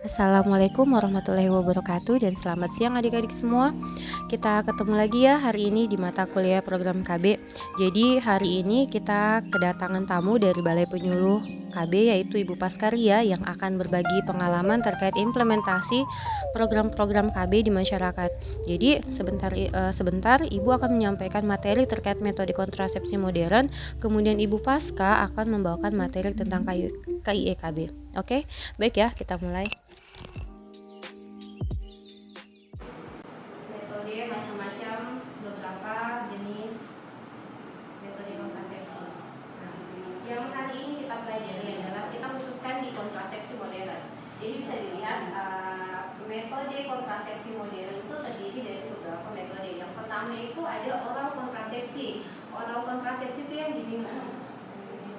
Assalamualaikum warahmatullahi wabarakatuh dan selamat siang adik-adik semua. Kita ketemu lagi ya hari ini di mata kuliah program KB. Jadi hari ini kita kedatangan tamu dari Balai Penyuluh KB yaitu Ibu Paskaria yang akan berbagi pengalaman terkait implementasi program-program KB di masyarakat. Jadi sebentar Ibu akan menyampaikan materi terkait metode kontrasepsi modern, kemudian Ibu Paska akan membawakan materi tentang KIEKB. Oke, baik ya, kita mulai. Metode macam-macam, beberapa jenis metode kontrasepsi. Nah, yang hari ini kita pelajari adalah kita khususkan di kontrasepsi modern. Jadi bisa dilihat metode kontrasepsi modern itu terdiri dari beberapa metode. Yang pertama itu ada oral kontrasepsi. Oral kontrasepsi itu yang diminum.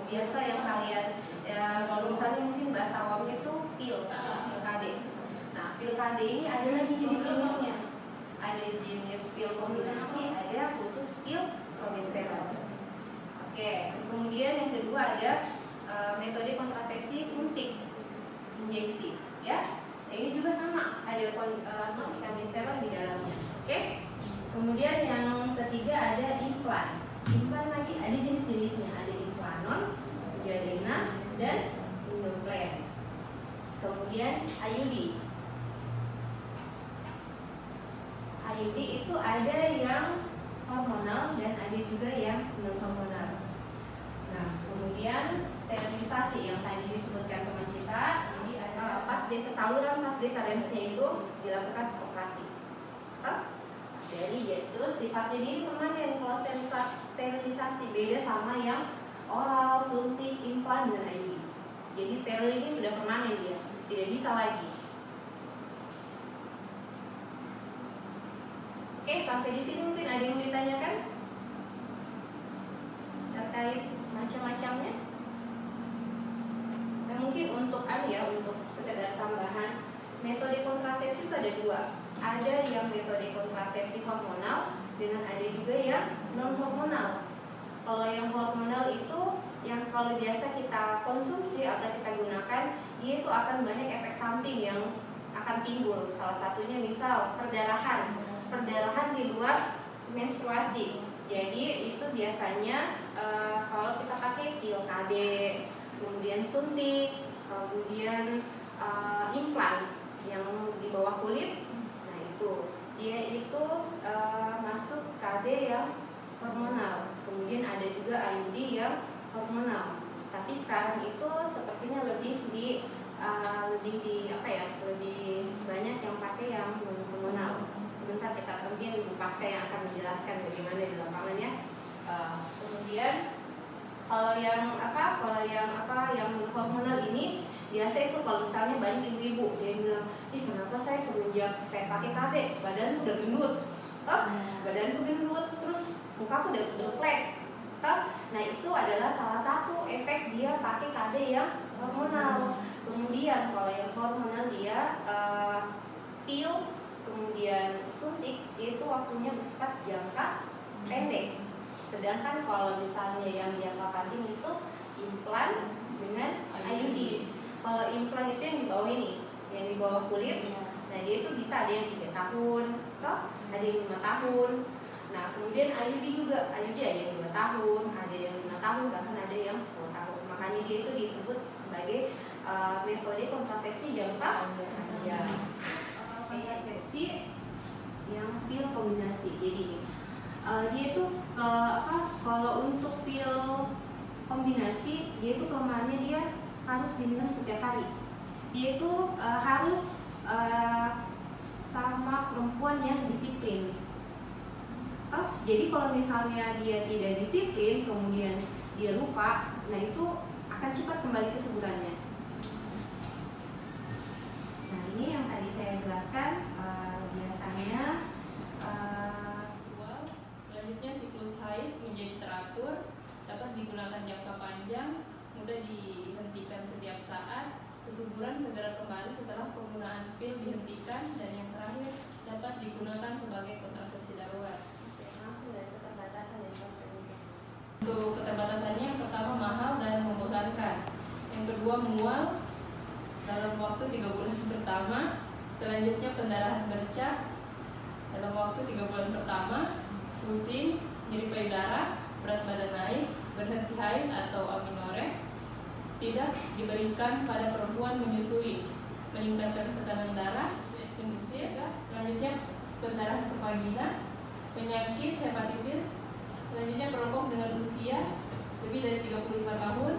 Biasa yang kalian kalau misalnya mungkin bahasa awamnya itu pil KD. Nah, pil KD ini ada lagi jenis-jenisnya. Ada jenis pil kombinasi, ada khusus pil progesteron. Oke, kemudian yang kedua ada metode kontrasepsi suntik, injeksi, ya. Nah, ini juga sama, ada suntik progesteron di dalamnya. Oke. Kemudian yang ketiga ada implan. Implan lagi ada jenis-jenisnya, ada implanon, Mirena, dan Indoclair. Kemudian IUD. IUD itu ada yang hormonal dan ada juga yang non hormonal. Nah, kemudian sterilisasi yang tadi disebutkan teman kita, jadi ada pas di saluran pas di kalensnya itu dilakukan operasi. Jadi terus sifatnya ini permanen. Kalau sterilisasi beda sama yang oral, suntik, implan, dan IUD. Jadi steril ini sudah permanen dia, tidak bisa lagi. Oke, sampai di sini mungkin ada yang ditanyakan terkait macam-macamnya. Nah, mungkin untuk untuk sekedar tambahan, metode kontrasepsi itu ada dua. Ada yang metode kontrasepsi hormonal dengan ada juga yang non hormonal. Kalau yang hormonal itu yang kalau biasa kita konsumsi atau kita gunakan, dia itu akan banyak efek samping yang akan timbul. Salah satunya misal perdarahan di luar menstruasi. Jadi itu biasanya kalau kita pakai pil KB, kemudian suntik, kemudian implan yang di bawah kulit. Nah, itu dia itu masuk KB yang hormonal. Kemudian ada juga IUD yang hormonal. Tapi sekarang itu sepertinya lebih banyak yang pakai yang non hormonal. Sebentar kita mungkin Ibu Paska yang akan menjelaskan bagaimana di lapangannya. Kemudian kalau yang hormonal ini biasa itu kalau misalnya banyak ibu-ibu yang bilang, kenapa saya semenjak saya pakai KB badan udah gendut, badanku gendut, terus mukaku udah flat. Nah, itu adalah salah satu efek dia pakai KB yang hormonal. Kemudian kalau yang hormonal dia pil, kemudian suntik, itu waktunya bersifat jangka pendek. Sedangkan kalau misalnya yang jangka panjang itu implan dengan IUD. Kalau implan itu yang di bawah ini, yang di bawah kulit. Nah, dia itu bisa ada yang 3 tahun, ada yang 5 tahun. Nah, kemudian IUD juga, IUD ada yang 2 tahun, ada yang 5 tahun, bahkan ada yang 10 tahun. Makanya dia itu disebut sebagai metode kontrasepsi jangka panjang. Kontrasepsi yang pil kombinasi. Jadi dia itu kalau untuk pil kombinasi, dia itu kelemahannya dia harus diminum setiap hari. Dia itu harus sama perempuan yang disiplin. Jadi kalau misalnya dia tidak disiplin, kemudian dia lupa, nah itu akan cepat kembali kesuburannya. Nah, ini yang tadi saya jelaskan biasanya. Selanjutnya siklus haid menjadi teratur, dapat digunakan jangka panjang, mudah dihentikan setiap saat, kesuburan segera kembali setelah penggunaan pil dihentikan, dan yang terakhir dapat digunakan sebagai kontrasepsi darurat. Langsung dari keterbatasan dan kontraindikasi. Untuk keterbatasannya, yang pertama mahal dan membosankan, yang kedua mual, dalam waktu 3 bulan pertama. Selanjutnya pendarahan bercak dalam waktu 3 bulan pertama, pusing, nyeri payudara, berat badan naik, berhenti haid atau aminorek, tidak diberikan pada perempuan menyusui, meningkatkan tekanan darah, selanjutnya pendarahan ke vagina, penyakit hepatitis, selanjutnya perokok dengan usia lebih dari 35 tahun,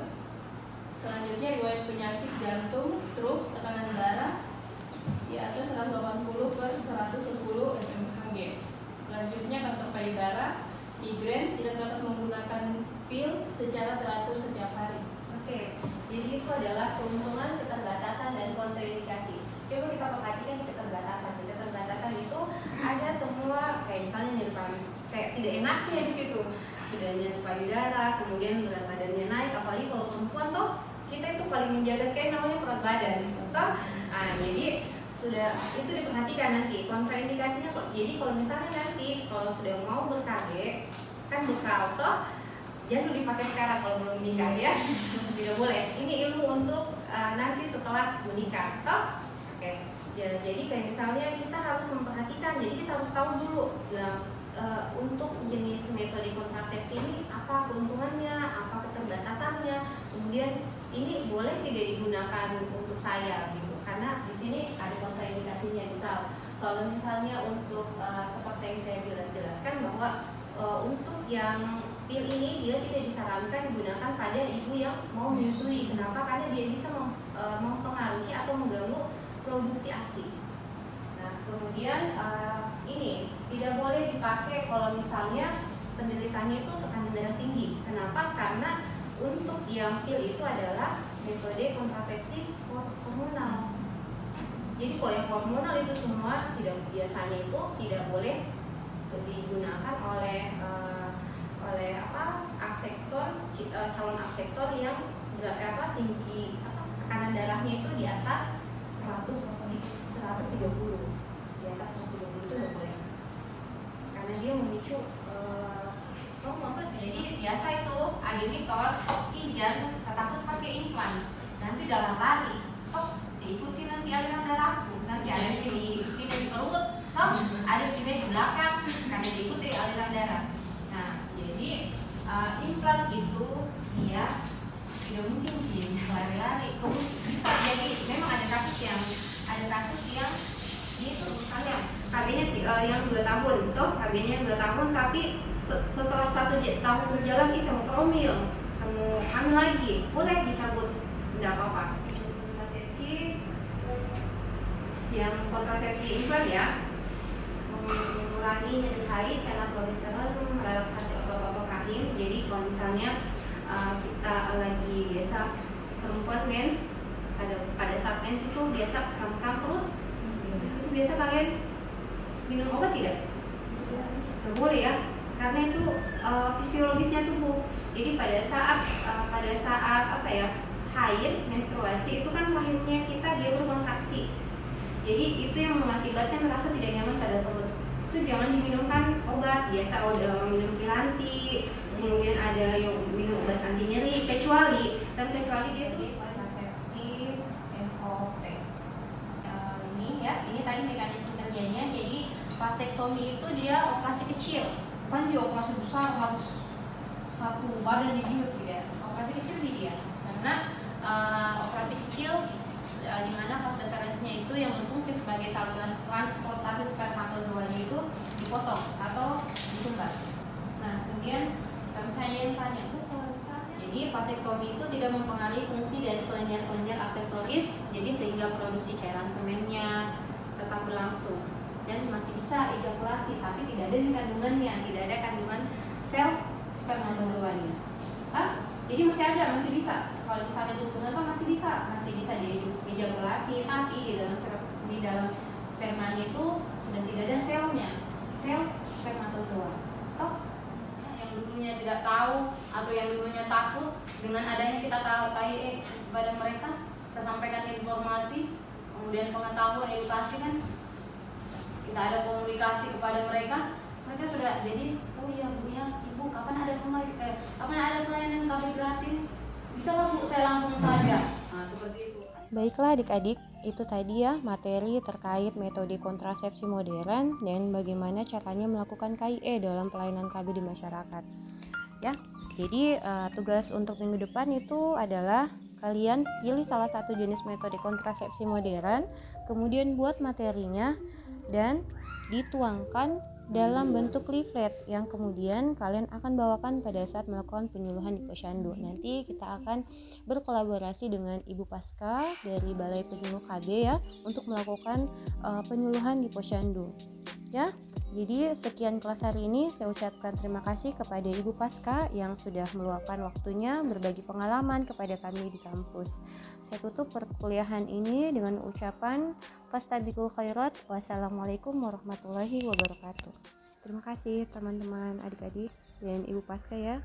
selanjutnya riwayat penyakit jantung, stroke, tekanan darah di atas 180/110 mmHg. Selanjutnya kanker payudara, migrain, tidak dapat menggunakan pil secara teratur setiap hari. Oke, jadi itu adalah keuntungan, keterbatasan, dan kontraindikasi. Coba kita perhatikan di keterbatasan. Di keterbatasan itu ada semua, kayak misalnya nyeri payudara, kayak tidak enaknya di situ. Sudah nyeri payudara, kemudian berat badannya naik, apalagi kalau perempuan toh kita itu paling menjaga sekali namanya berat badan, toh. Nah, jadi sudah itu diperhatikan nanti kontraindikasinya. Jadi kalau misalnya nanti kalau sudah mau ber-KB kan bekal toh, jangan dipakai sekarang kalau belum menikah ya. Tidak boleh. Ini ilmu untuk nanti setelah menikah toh. Oke. Jadi kayak misalnya kita harus memperhatikan. Jadi kita harus tahu dulu untuk jenis metode kontrasepsi ini apa keuntungannya, apa keterbatasannya. Kemudian ini boleh tidak digunakan untuk saya gitu. Karena di sini ada kontraindikasinya. Misal kalau misalnya untuk seperti yang saya jelaskan bahwa untuk yang pil ini dia tidak disarankan digunakan pada ibu yang mau menyusui. Kenapa? Karena dia bisa mempengaruhi atau mengganggu produksi ASI. Nah, kemudian ini tidak boleh dipakai kalau misalnya penderitanya itu tekanan darah tinggi. Kenapa? Karena untuk yang pil itu adalah metode kontrasepsi hormonal. Jadi kalau yang hormonal itu semua biasanya itu tidak boleh digunakan oleh calon aksektor yang tinggi tekanan darahnya itu di atas 130. Di atas 130 itu nggak boleh. Karena dia memicu jadi biasa itu ada mitos jantung saya takut pakai implan nanti dalam lari diikuti nanti aliran darahku, nanti ada diikuti di perut, ada di belakang karena diikuti aliran darah. Nah, jadi implan itu dia tidak mungkin lari-lari. Bisa jadi memang ada kasus yang itu misalnya KB-nya yang 2 tahun, KB-nya 2 tahun tapi setelah 1 tahun berjalan saya mau promil, saya mau hamil lagi, boleh dicabut, tidak apa-apa. Yang kontrasepsi implan ya, mengurangi nyeri haid karena progesteron, relaksasi otot-otot rahim. Jadi kalau misalnya kita lagi biasa perempuan mens, pada saat mens itu biasa kram-kram perut, itu biasa kalian minum obat tidak? Tidak boleh ya, karena itu fisiologisnya tubuh. Jadi pada saat haid, menstruasi itu kan rahimnya kita dia berkontraksi. Jadi itu yang mengakibatkan merasa tidak nyaman pada perut. Itu jangan diminumkan obat biasa, minum piranti, kemudian ada yang minum obat anti nyeri, kecuali dia itu kontrasepsi MOP. Ini ya, ini tadi mekanisme kerjanya. Jadi vasektomi itu dia operasi kecil, bukan dia operasi besar harus satu badan dibius gitu ya. Operasi kecil dia karena operasi kecil di mana vas deferensnya itu yang berfungsi sebagai saluran transportasi spermatozoanya itu dipotong atau disumbat. Nah, kemudian kalau saya yang tanya Bu, kalau misalnya jadi vasektomi itu tidak mempengaruhi fungsi dari kelenjar-kelenjar aksesoris, jadi sehingga produksi cairan semennya tetap berlangsung dan masih bisa ejakulasi, tapi tidak ada kandungannya, tidak ada kandungan sel spermatozoanya. Jadi masih bisa. Kalau misalnya hubungan kan masih bisa diejakulasi, tapi di dalam spermanya itu sudah tidak ada selnya, sel spermatozoa. Yang dulunya tidak tahu atau yang dulunya takut, dengan adanya kita tahu kepada mereka, kita sampaikan informasi, kemudian pengetahuan, edukasi kan, kita ada komunikasi kepada mereka sudah jadi, oh iya Bu ya, Ibu kapan ada pelayanan KB gratis? Bisa nggak Bu, saya langsung saja. Nah, seperti itu. Baiklah adik-adik, itu tadi ya materi terkait metode kontrasepsi modern dan bagaimana caranya melakukan KIE dalam pelayanan KB di masyarakat. Ya, jadi tugas untuk minggu depan itu adalah kalian pilih salah satu jenis metode kontrasepsi modern, kemudian buat materinya dan dituangkan dalam bentuk leaflet yang kemudian kalian akan bawakan pada saat melakukan penyuluhan di Posyandu. Nanti kita akan berkolaborasi dengan Ibu Pasca dari Balai Penyuluh KB ya untuk melakukan penyuluhan di Posyandu. Ya, jadi sekian kelas hari ini. Saya ucapkan terima kasih kepada Ibu Pasca yang sudah meluangkan waktunya berbagi pengalaman kepada kami di kampus. Saya tutup perkuliahan ini dengan ucapan Fastabiqul khairat. Wassalamualaikum warahmatullahi wabarakatuh. Terima kasih teman-teman, adik-adik dan Ibu Pasca ya.